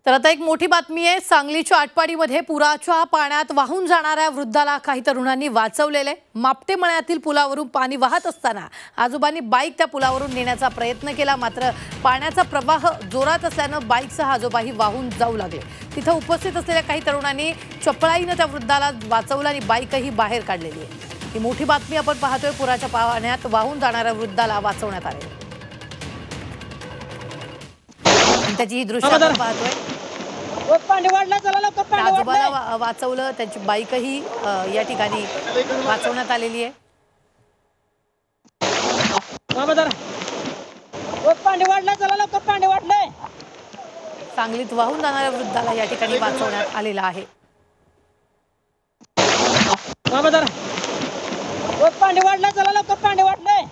तर आता एक मोठी बातमी आहे। सांगलीच्या आटपाडीमध्ये पुराच्या पाण्यात वाहून जाणाऱ्या वृद्धाला काही तरुणांनी वाचवलेले। मापटे मळ्यातील पुलावरून पाणी वाहत असताना आजोबांनी बाईक त्या पुलावरून नेण्याचा प्रयत्न केला, मात्र पाण्याचा प्रवाह जोरात असल्याने बाईकसह आजोबाही वाहून जाऊ लागले। तिथे उपस्थित असलेल्या काही तरुणांनी चपळाईने त्या वृद्धाला वाचवलं आणि बाईकही बाहेर काढलेली आहे। ही मोठी बातमी आपण पाहतोय। पुराच्या पाण्यात वाहून जाणाऱ्या वृद्धाला वाचवण्यात आले। त्याची ही दृश्य आपण पाहतोय। आजोबाला वाचवलं, त्यांची बाईकही या ठिकाणी वाचवण्यात आलेली आहे। सांगलीत वाहून जाणाऱ्या वृद्धाला या ठिकाणी वाचवण्यात आलेलं आहे। पाणी वाढलं, चला लवकर पाणी वाढलंय।